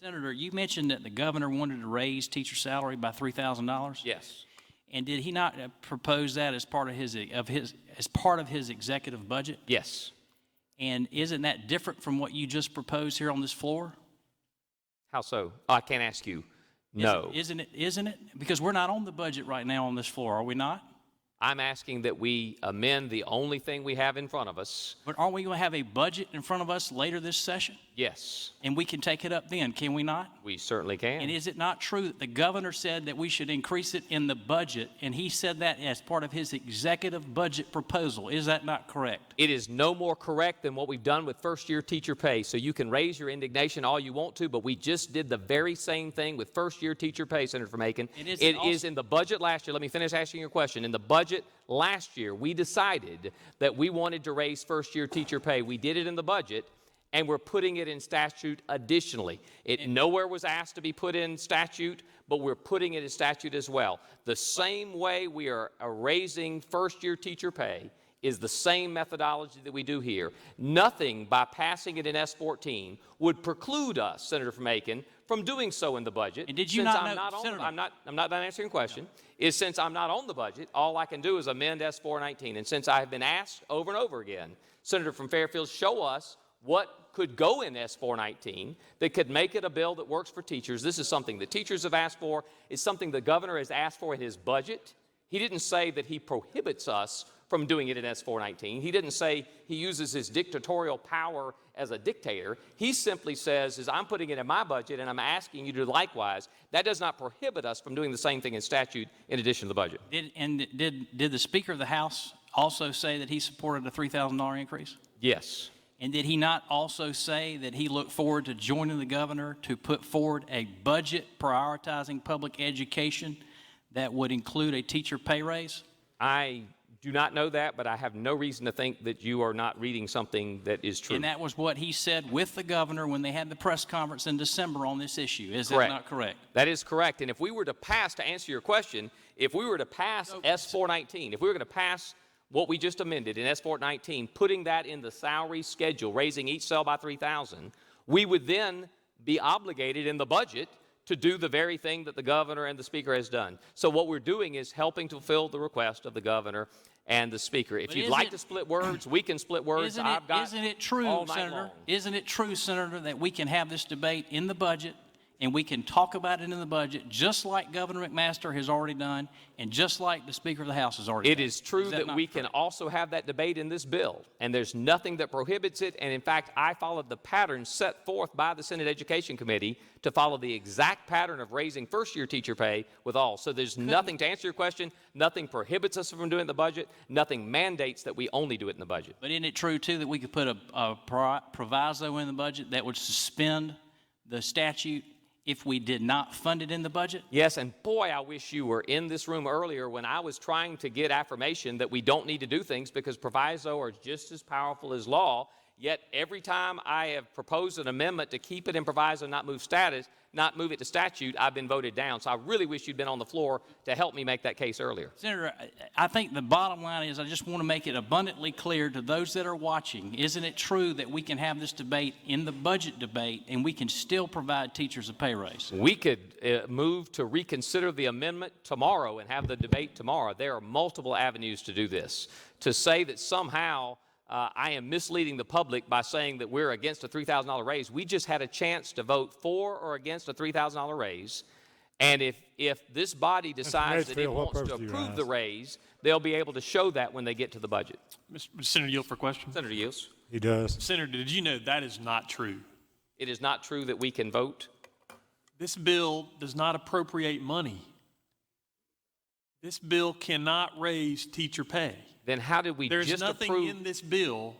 Senator, you mentioned that the governor wanted to raise teacher salary by $3,000. Yes. And did he not propose that as part of his executive budget? Yes. And isn't that different from what you just proposed here on this floor? How so? Oh, I can't ask you. No. Isn't it? Because we're not on the budget right now on this floor, are we not? I'm asking that we amend the only thing we have in front of us. But aren't we going to have a budget in front of us later this session? Yes. And we can take it up then, can we not? We certainly can. And is it not true that the governor said that we should increase it in the budget, and he said that as part of his executive budget proposal? Is that not correct? It is no more correct than what we've done with first-year teacher pay. So you can raise your indignation all you want to, but we just did the very same thing with first-year teacher pay, Senator Macon. It is in the budget last year. Let me finish asking your question. In the budget last year, we decided that we wanted to raise first-year teacher pay. We did it in the budget, and we're putting it in statute additionally. It nowhere was asked to be put in statute, but we're putting it in statute as well. The same way we are raising first-year teacher pay is the same methodology that we do here. Nothing by passing it in S14 would preclude us, Senator Macon, from doing so in the budget. And did you since not know, Senator? I'm not done answering your question. Is since I'm not on the budget, all I can do is amend S419. And since I have been asked over and over again, Senator from Fairfield, show us what could go in S419 that could make it a bill that works for teachers. This is something that teachers have asked for. It's something the governor has asked for in his budget. He didn't say that he prohibits us from doing it in S419. He didn't say he uses his dictatorial power as a dictator. He simply says, I'm putting it in my budget and I'm asking you to do likewise. That does not prohibit us from doing the same thing in statute in addition to the budget. Did the Speaker of the House also say that he supported a $3,000 increase? Yes. And did he not also say that he looked forward to joining the governor to put forward a budget prioritizing public education that would include a teacher pay raise? I do not know that, but I have no reason to think that you are not reading something that is true. And that was what he said with the governor when they had the press conference in December on this issue. Is correct. that not correct? That is correct. And if we were to pass, to answer your question, if we were to pass S419, if we were going to pass what we just amended in S419, putting that in the salary schedule, raising each cell by $3,000, we would then be obligated in the budget to do the very thing that the governor and the speaker has done. So what we're doing is helping to fulfill the request of the governor and the speaker. If you'd like to split words, we can split words. Isn't it true, Senator? Isn't it true, Senator, that we can have this debate in the budget and we can talk about it in the budget just like Governor McMaster has already done and just like the Speaker of the House has already done? It is true that we can also have that debate in this bill, and there's nothing that prohibits it. And in fact, I followed the pattern set forth by the Senate Education Committee to follow the exact pattern of raising first-year teacher pay with all. So there's nothing, to answer your question, nothing prohibits us from doing it in the budget, nothing mandates that we only do it in the budget. But isn't it true, too, that we could put a proviso in the budget that would suspend the statute if we did not fund it in the budget? Yes, and boy, I wish you were in this room earlier when I was trying to get affirmation that we don't need to do things because proviso are just as powerful as law. Yet every time I have proposed an amendment to keep it in proviso, not move it to statute, I've been voted down. So I really wish you'd been on the floor to help me make that case earlier. Senator, I think the bottom line is I just want to make it abundantly clear to those that are watching, isn't it true that we can have this debate in the budget debate and we can still provide teachers a pay raise? We could move to reconsider the amendment tomorrow and have the debate tomorrow. There are multiple avenues to do this. To say that somehow I am misleading the public by saying that we're against a $3,000 raise. We just had a chance to vote for or against a $3,000 raise. And if this body decides that it wants to approve the raise, they'll be able to show that when they get to the budget. Mr. Senator, yield for question. Senator yields. He does. Senator, did you know that is not true? It is not true that we can vote. This bill does not appropriate money. This bill cannot raise teacher pay. Then how did we just approve? There's nothing in this bill,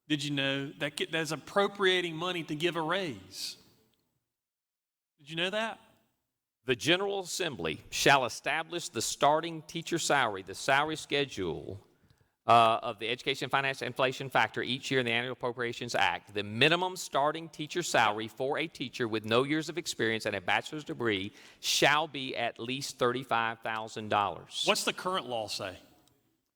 did you know, that's appropriating money to give a raise. Did you know that? The General Assembly shall establish the starting teacher salary, the salary schedule of the Education Finance Inflation Factor each year in the Annual Appropriations Act. The minimum starting teacher salary for a teacher with no years of experience and a bachelor's degree shall be at least $35,000. What's the current law say?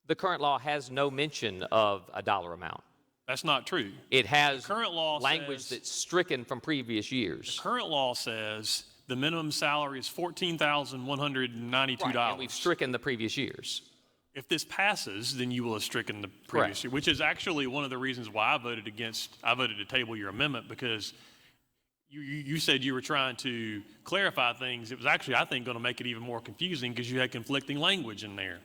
The current law has no mention of a dollar amount. That's not true. It has Current law language says, that's stricken from previous years. current law says the minimum salary is $14,192. Right, and we've stricken the previous years. If this passes, then you will have stricken the previous year, which is actually one of the reasons why I voted to table your amendment, because you said you were trying to clarify things. It was actually, I think, going to make it even more confusing because you had conflicting language in there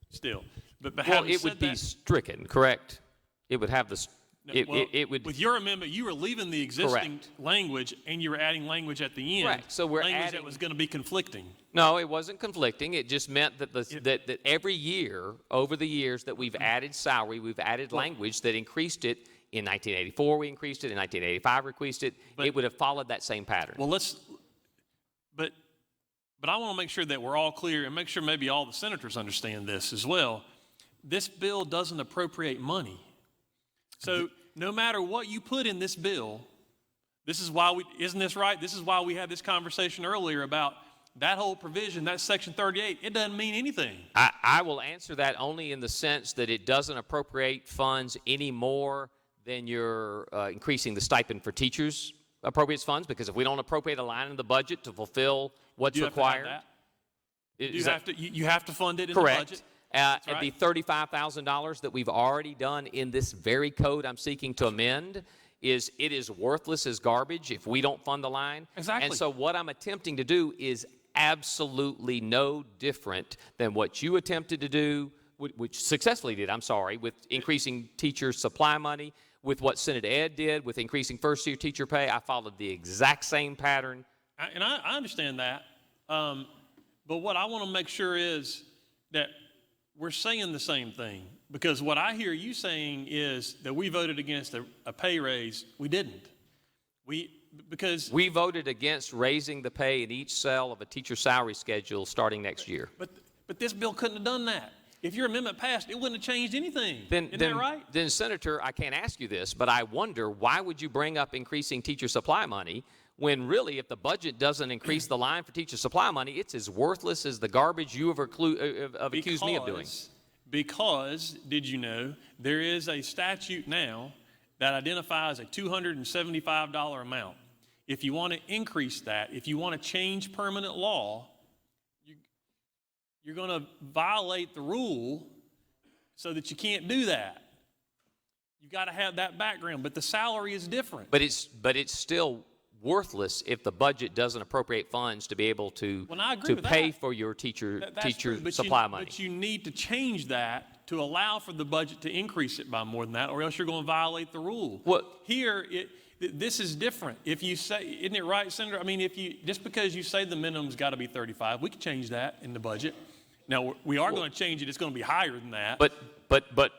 still. But Well, it would be stricken, correct? It would have the, it would. With your amendment, you were leaving the existing language and you were adding language at the end. Correct. So we're language adding, that was going to be conflicting. No, it wasn't conflicting. It just meant that that every year over the years that we've added salary, we've added language that increased it. In 1984, we increased it. In 1985, we increased it. It would have followed that same pattern. Well, but I want to make sure that we're all clear and make sure maybe all the senators understand this as well. This bill doesn't appropriate money. So no matter what you put in this bill, this is why isn't this right? This is why we had this conversation earlier about that whole provision, that Section 38, it doesn't mean anything. I will answer that only in the sense that it doesn't appropriate funds any more than you're increasing the stipend for teachers appropriates funds, because if we don't appropriate a line in the budget to fulfill what's required. You have to fund it in the budget. Correct. And the $35,000 that we've already done in this very code I'm seeking to amend it is worthless as garbage if we don't fund the line. Exactly. And so what I'm attempting to do is absolutely no different than what you attempted to do, which successfully did, I'm sorry, with increasing teacher supply money, with what Senate Ed did, with increasing first-year teacher pay. I followed the exact same pattern. And I understand that. But what I want to make sure is that we're saying the same thing, because what I hear you saying is that we voted against a pay raise. We didn't. Because we voted against raising the pay in each cell of a teacher salary schedule starting next year. But this bill couldn't have done that. If your amendment passed, it wouldn't have changed anything. Isn't that right? Then, Senator, I can't ask you this, but I wonder, why would you bring up increasing teacher supply money when really, if the budget doesn't increase the line for teacher supply money, it's as worthless as the garbage you have accused me of doing? Because, did you know, there is a statute now that identifies a $275 amount. If you want to increase that, if you want to change permanent law, you're going to violate the rule so that you can't do that. You've got to have that background, but the salary is different. But it's still worthless if the budget doesn't appropriate funds to be able to pay for your teacher supply money. But you need to change that to allow for the budget to increase it by more than that, or else you're going to violate the rule. Here, this is different. If you say, isn't it right, Senator? I mean, just because you say the minimum's got to be 35, we can change that in the budget. Now, we are going to change it. It's going to be higher than that. But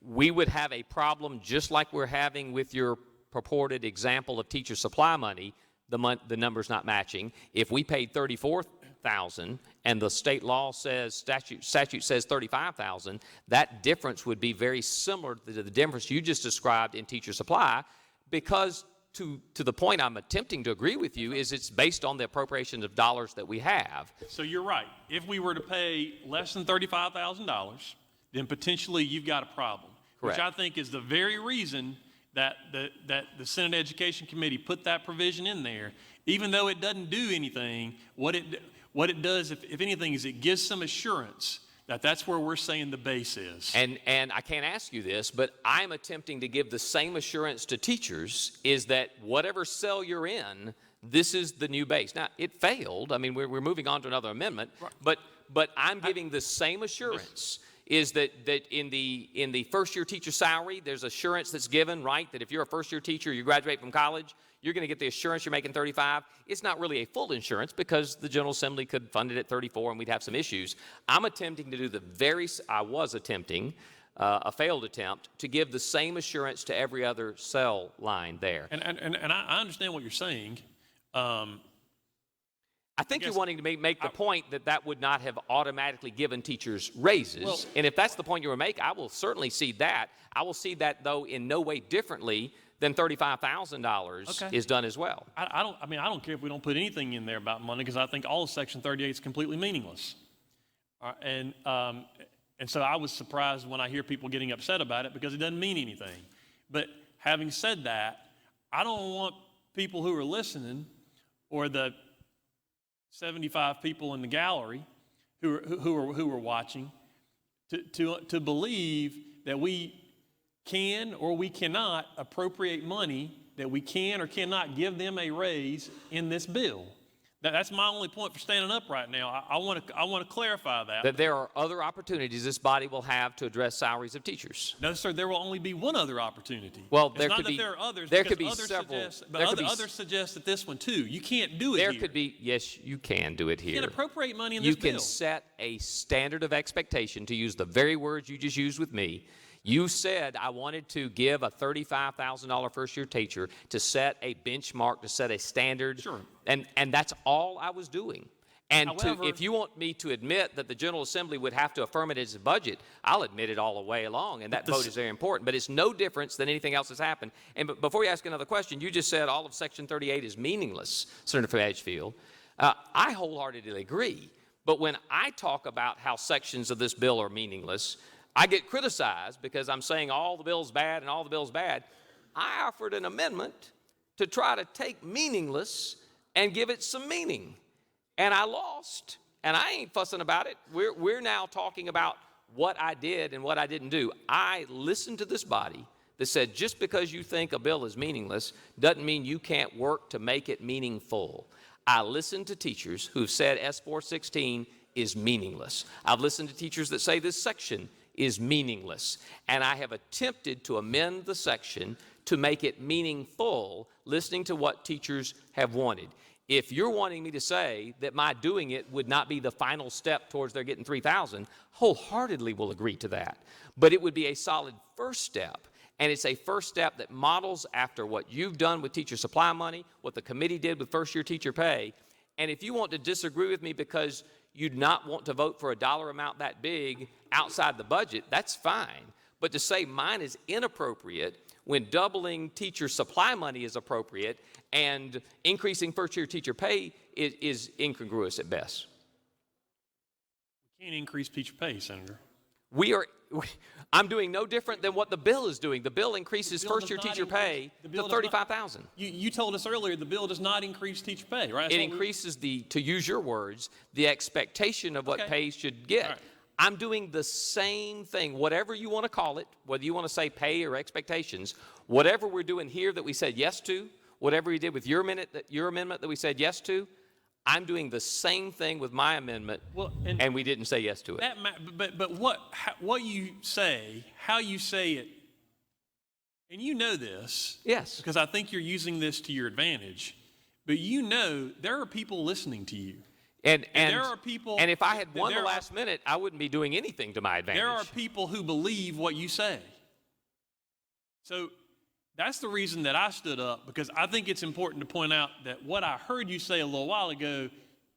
we would have a problem, just like we're having with your purported example of teacher supply money, the number's not matching. If we paid $34,000 and the state law says, statute says $35,000, that difference would be very similar to the difference you just described in teacher supply, because to the point I'm attempting to agree with you is it's based on the appropriation of dollars that we have. So you're right. If we were to pay less than $35,000, then potentially you've got a problem. Correct. Which I think is the very reason that the Senate Education Committee put that provision in there. Even though it doesn't do anything, what it does, if anything, is it gives some assurance that that's where we're saying the base is. And I can't ask you this, but I'm attempting to give the same assurance to teachers, is that whatever cell you're in, this is the new base. Now, it failed. I mean, we're moving on to another amendment, right. but I'm giving the same assurance, is that in the first-year teacher salary, there's assurance that's given, right, that if you're a first-year teacher, you graduate from college, you're going to get the assurance you're making 35. It's not really a full insurance, because the General Assembly could fund it at 34 and we'd have some issues. I'm attempting to do a failed attempt to give the same assurance to every other cell line there. And I understand what you're saying. I think you're wanting to make the point that would not have automatically given teachers raises. And if that's the point you were making, I will certainly see that. I will see that, though, in no way differently than $35,000 is done as well. I don't care if we don't put anything in there about money, because I think all of Section 38 is completely meaningless. And so I was surprised when I hear people getting upset about it, because it doesn't mean anything. But having said that, I don't want people who are listening or the 75 people in the gallery who are watching to believe that we can or we cannot appropriate money, that we can or cannot give them a raise in this bill. That's my only point for standing up right now. I want to clarify that. That there are other opportunities this body will have to address salaries of teachers. No, sir, there will only be one other opportunity. Well, it's there not could that be, there are others. there because could be others several. Suggest, but there could be, others suggest that this one too. You can't do it there here. could be, yes, you can do it here. You can appropriate money in You this bill. can set a standard of expectation, to use the very words you just used with me. You said I wanted to give a $35,000 first-year teacher to set a benchmark, to set a standard. Sure. And that's all I was doing. And However, if you want me to admit that the General Assembly would have to affirm it as a budget, I'll admit it all the way along, and that vote is very important. But it's no difference than anything else that's happened. And before you ask another question, you just said all of Section 38 is meaningless, Senator from Edgefield. I wholeheartedly agree. But when I talk about how sections of this bill are meaningless, I get criticized because I'm saying all the bill's bad and all the bill's bad. I offered an amendment to try to take meaningless and give it some meaning. And I lost. And I ain't fussing about it. We're now talking about what I did and what I didn't do. I listened to this body that said just because you think a bill is meaningless doesn't mean you can't work to make it meaningful. I listened to teachers who've said S416 is meaningless. I've listened to teachers that say this section is meaningless. And I have attempted to amend the section to make it meaningful, listening to what teachers have wanted. If you're wanting me to say that my doing it would not be the final step towards their getting $3,000, wholeheartedly will agree to that. But it would be a solid first step. And it's a first step that models after what you've done with teacher supply money, what the committee did with first-year teacher pay. And if you want to disagree with me because you'd not want to vote for a dollar amount that big outside the budget, that's fine. But to say mine is inappropriate when doubling teacher supply money is appropriate and increasing first-year teacher pay is incongruous at best. We can't increase teacher pay, Senator. I'm doing no different than what the bill is doing. The bill increases first-year teacher pay to $35,000. You told us earlier the bill does not increase teacher pay, right? It increases to use your words, the expectation of what pay should get. Right. I'm doing the same thing, whatever you want to call it, whether you want to say pay or expectations, whatever we're doing here that we said yes to, whatever we did with your amendment that we said yes to, I'm doing the same thing with my amendment, and we didn't say yes to it. But what you say, how you say it, and you know this. Yes. Because I think you're using this to your advantage, but you know there are people listening to you. And there are people. And if I had won the last minute, I wouldn't be doing anything to my advantage. There are people who believe what you say. So that's the reason that I stood up, because I think it's important to point out that what I heard you say a little while ago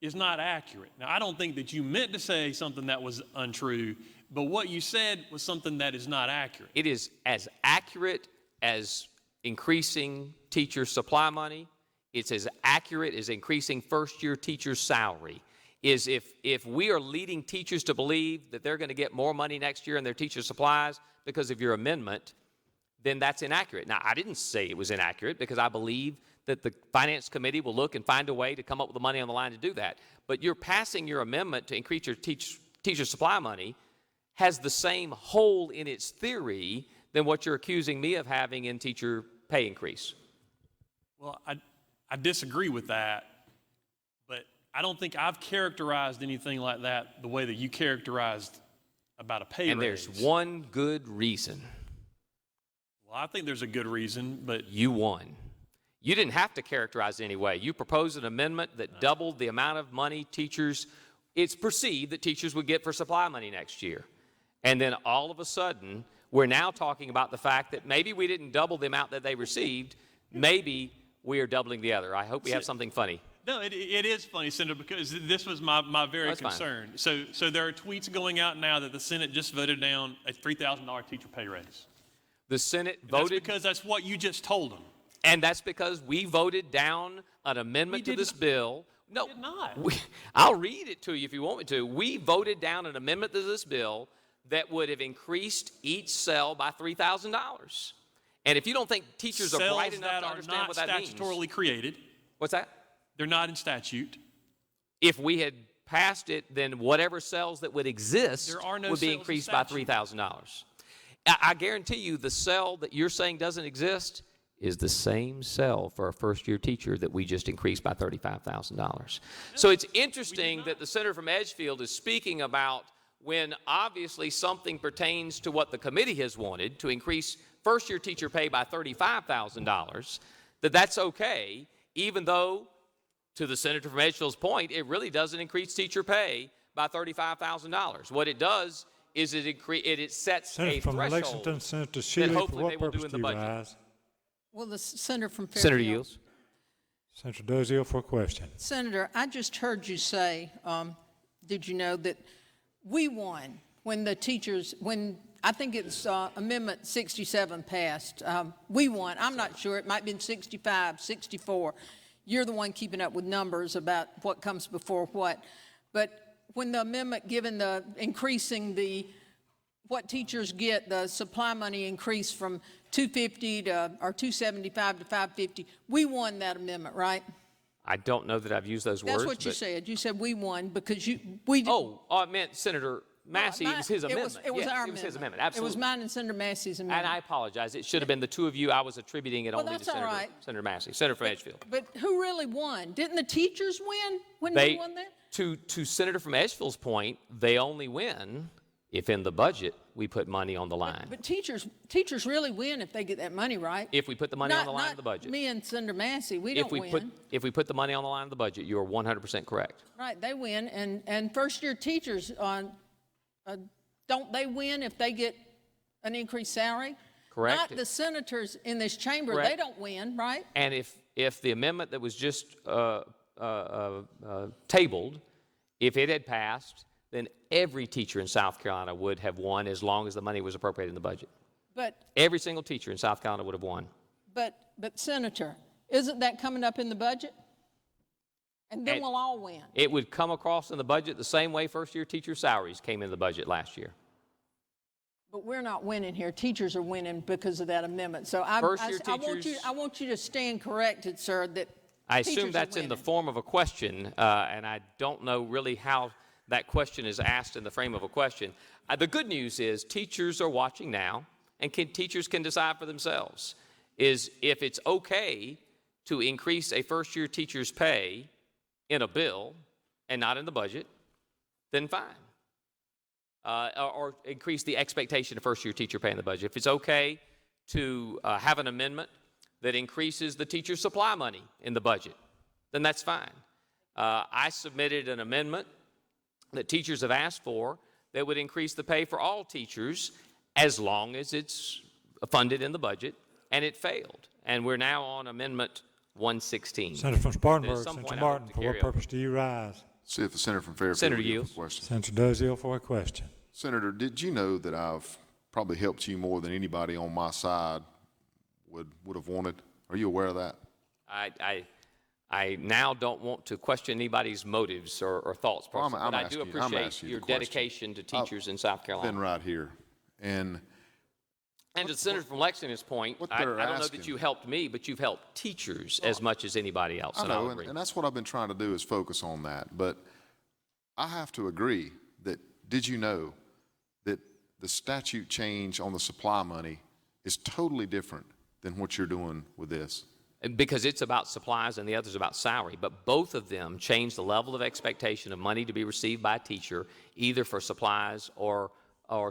is not accurate. Now, I don't think that you meant to say something that was untrue, but what you said was something that is not accurate. It is as accurate as increasing teacher supply money. It's as accurate as increasing first-year teacher's salary. Is if we are leading teachers to believe that they're going to get more money next year in their teacher supplies because of your amendment, then that's inaccurate. Now, I didn't say it was inaccurate because I believe that the Finance Committee will look and find a way to come up with the money on the line to do that. But you're passing your amendment to increase your teacher supply money has the same hole in its theory than what you're accusing me of having in teacher pay increase. Well, I disagree with that, but I don't think I've characterized anything like that the way that you characterized about a pay raise. And there's one good reason. Well, I think there's a good reason, but you won. You didn't have to characterize it anyway. You proposed an amendment that doubled the amount of money it's perceived that teachers would get for supply money next year. And then all of a sudden, we're now talking about the fact that maybe we didn't double the amount that they received, maybe we are doubling the other. I hope we have something funny. No, it is funny, Senator, because this was my very concern. So there are tweets going out now that the Senate just voted down a $3,000 teacher pay raise. The Senate voted. That's because that's what you just told them. And that's because we voted down an amendment to this bill. No, we did not. I'll read it to you if you want me to. We voted down an amendment to this bill that would have increased each cell by $3,000. And if you don't think teachers are bright Cells enough that to are understand not what that means. statutorily created. What's that? They're not in statute. If we had passed it, then whatever cells that would exist There are no would be cells in increased by statute. $3,000. I guarantee you the cell that you're saying doesn't exist is the same cell for a first-year teacher that we just increased by $35,000. So it's interesting that the senator from Edgefield is speaking about when obviously something pertains to what the committee has wanted, to increase first-year teacher pay by $35,000, that's okay, even though, to the senator from Edgefield's point, it really doesn't increase teacher pay by $35,000. What it does is it sets Senator a from threshold Lexington, Senator that Shealy, for hopefully they what will do purpose in do the you budget. rise? Well, the senator from Fairfield. Senator Yields. Senator Dozier for a question. Senator, I just heard you say, did you know that we won when the teachers, when I think it's Amendment 67 passed, we won. I'm not sure. It might have been 65, 64. You're the one keeping up with numbers about what comes before what. But when the amendment given the increasing the what teachers get, the supply money increased from 250 to or 275 to 550, we won that amendment, right? I don't know that I've used those words. That's what you but- said. You said we won because we did. Oh, I meant Senator Massey. It was his amendment. It was Yes, our it was his amendment. amendment. Absolutely. It was mine and Senator Massey's amendment. And I apologize. It should have been the two of you. I was attributing it Well, only to that's all Senator, right. Senator Massey, Senator from Edgefield. But who really won? Didn't the teachers win when They, we won that? to Senator from Edgefield's point, they only win if in the budget we put money on the line. But teachers really win if they get that money, right? If we put the money on the line Not of the budget. me and Senator Massey, we If don't we win. if we put the money on the line of the budget, you are 100% correct. Right, they win, and first-year teachers, don't they win if they get an increased salary? Correct. Not the senators in this chamber, Correct. they don't win, right? And if the amendment that was just tabled, if it had passed, then every teacher in South Carolina would have won as long as the money was appropriated in the budget. But Every single teacher in South Carolina would have won. but Senator, isn't that coming up in the budget? And then And- we'll all win. It would come across in the budget the same way first-year teacher salaries came in the budget last year. But we're not winning here. Teachers are winning because of that amendment. So First-year I want you to stand corrected, sir, that I teachers assume are that's in the winning. form of a question, and I don't know really how that question is asked in the frame of a question. The good news is teachers are watching now, and teachers can decide for themselves. Is if it's okay to increase a first-year teacher's pay in a bill and not in the budget, then fine. Or increase the expectation of first-year teacher pay in the budget. If it's okay to have an amendment that increases the teacher supply money in the budget, then that's fine. I submitted an amendment that teachers have asked for that would increase the pay for all teachers as long as it's funded in the budget, and it failed. And we're now on Amendment 116. Senator from Spartanburg, some Senator point I hope Martin, to for what carry over. purpose do you rise? See if the senator from Fairfield Senator will give Yields. a question. Senator Dozier for a question. Senator, did you know that I've probably helped you more than anybody on my side would have wanted? Are you aware of that? I now don't want to question anybody's motives or thoughts, Well, I'm but I do asking you- I'm appreciate asking you your the question. dedication to teachers in South Been Carolina. right here. And And to the senator from Lexington's point, what I they're don't know asking- that you helped me, but you've helped teachers as much as anybody else. I and I'll know, agree. and that's what I've been trying to do is focus on that. But I have to agree that, did you know that the statute change on the supply money is totally different than what you're doing with this? Because it's about supplies and the other's about salary. But both of them change the level of expectation of money to be received by a teacher, either for supplies or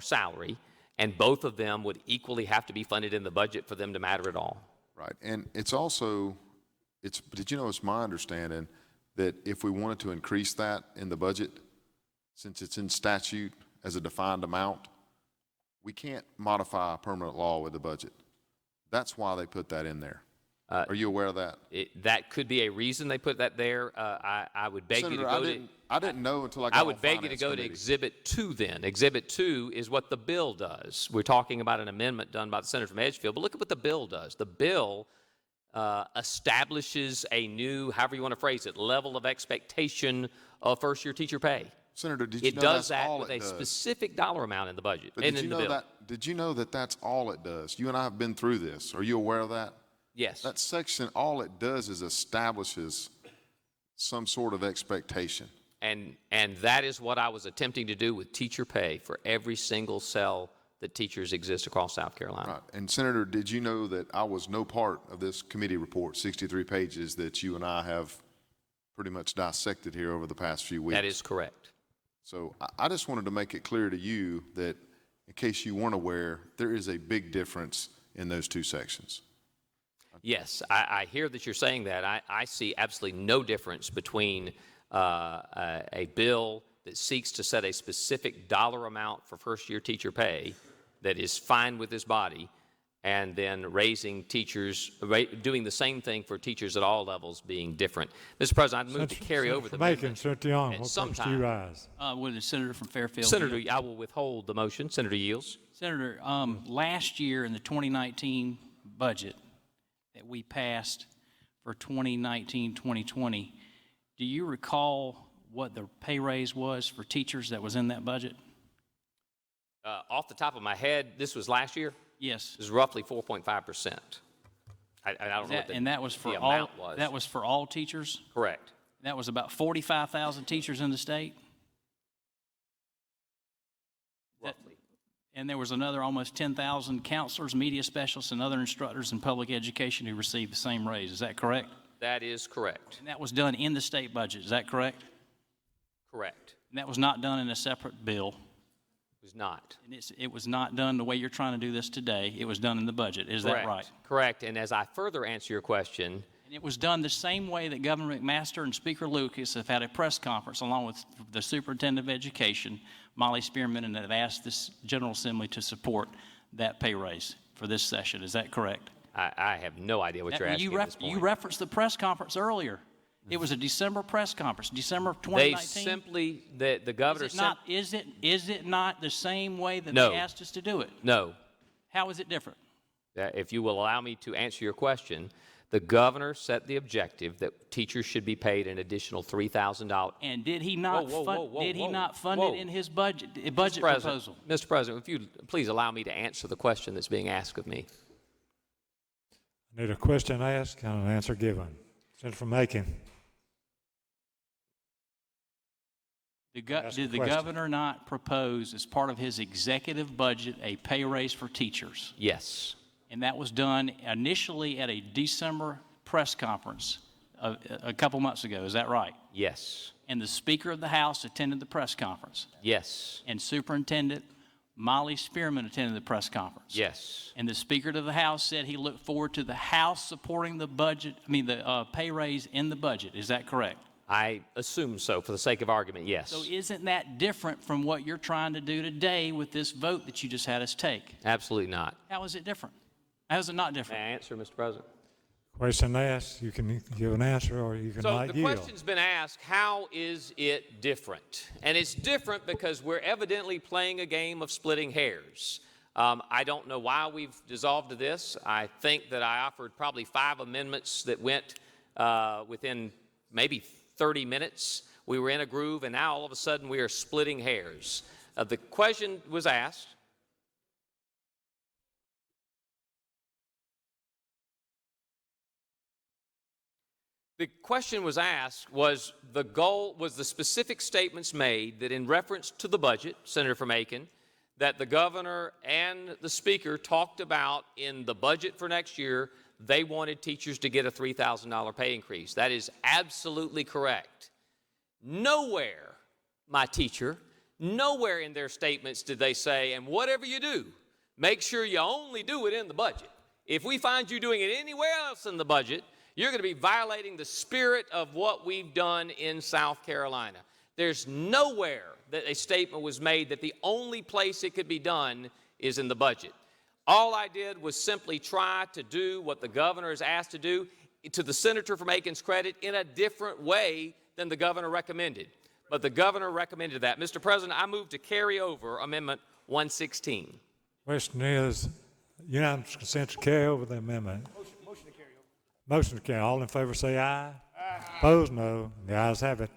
salary. And both of them would equally have to be funded in the budget for them to matter at all. Right, and it's also, did you know, it's my understanding that if we wanted to increase that in the budget, since it's in statute as a defined amount, we can't modify a permanent law with the budget. That's why they put that in there. Are you aware of that? That could be a reason they put that there. I would beg you to Senator, go to... I didn't know until I got I on would beg you to Finance go to Committee. Exhibit 2 then. Exhibit 2 is what the bill does. We're talking about an amendment done by the senator from Edgefield, but look at what the bill does. The bill establishes a new, however you want to phrase it, level of expectation of first-year teacher pay. Senator, did you It know does that's that all with it a does? specific dollar amount in the budget But and did in you the know bill. that? Did you know that that's all it does? You and I have been through this. Are you aware of that? Yes. That section, all it does is establishes some sort of expectation. And that is what I was attempting to do with teacher pay for every single cell that teachers exist across South Carolina. Right. And Senator, did you know that I was no part of this committee report, 63 pages, that you and I have pretty much dissected here over the past few weeks? That is correct. So I just wanted to make it clear to you that, in case you weren't aware, there is a big difference in those two sections. Yes, I hear that you're saying that. I see absolutely no difference between a bill that seeks to set a specific dollar amount for first-year teacher pay that is fine with this body, and then raising teachers, doing the same thing for teachers at all levels being different. Mr. President, I'd move to carry over the amendment Senator Young, at what some comes to you time. rise? With the senator from Fairfield. Senator, I will withhold the motion. Senator Yields. Senator, last year in the 2019 budget that we passed for 2019-2020, do you recall what the pay raise was for teachers that was in that budget? Off the top of my head, this was last year. Yes. It was roughly 4.5%. I don't know what And that was for the all, amount was. that was for all teachers? Correct. That was about 45,000 teachers in the state? Roughly. And there was another almost 10,000 counselors, media specialists, and other instructors in public education who received the same raise. Is that correct? That is correct. And that was done in the state budget. Is that correct? Correct. And that was not done in a separate bill. It was not. And it was not done the way you're trying to do this today. It was done in the budget. Is that right? Correct. And as I further answer your question, And it was done the same way that Governor McMaster and Speaker Lucas have had a press conference along with the Superintendent of Education, Molly Spearman, and have asked this General Assembly to support that pay raise for this session. Is that correct? I have no idea what you're asking at this point. You referenced the press conference earlier. It was a December press conference, December of They 2019. simply, the governor Is it not the same way that No. they asked us to do it? No. How is it different? If you will allow me to answer your question, the governor set the objective that teachers should be paid an additional $3,000. And did he not fund it in his budget proposal? Mr. President, if you please allow me to answer the question that's being asked of me. I need a question asked and an answer given. Senator from Macon. Did the governor not propose, as part of his executive budget, a pay raise for teachers? Yes. And that was done initially at a December press conference a couple months ago. Is that right? Yes. And the Speaker of the House attended the press conference. Yes. And Superintendent Molly Spearman attended the press conference. Yes. And the Speaker of the House said he looked forward to the House supporting the the pay raise in the budget. Is that correct? I assume so, for the sake of argument, yes. So isn't that different from what you're trying to do today with this vote that you just had us take? Absolutely not. How is it different? How is it not May I different? answer, Mr. President? Question asked, you can give an answer or you can So not the yield. question's been asked, how is it different? And it's different because we're evidently playing a game of splitting hairs. I don't know why we've dissolved to this. I think that I offered probably 5 amendments that went within maybe 30 minutes. We were in a groove, and now all of a sudden we are splitting hairs. The question was asked. The question was asked, was the specific statements made that in reference to the budget, Senator from Macon, that the governor and the speaker talked about in the budget for next year, they wanted teachers to get a $3,000 pay increase. That is absolutely correct. Nowhere, my teacher, nowhere in their statements did they say, and whatever you do, make sure you only do it in the budget. If we find you doing it anywhere else in the budget, you're going to be violating the spirit of what we've done in South Carolina. There's nowhere that a statement was made that the only place it could be done is in the budget. All I did was simply try to do what the governor is asked to do, to the senator from Aiken's credit, in a different way than the governor recommended. But the governor recommended that. Mr. President, I move to carry over Amendment 116. Question is, unanimous consent to carry over the amendment. Motion to carry over. Motion to carry. All in favor say aye. Aye. Opposed, no. The ayes have it.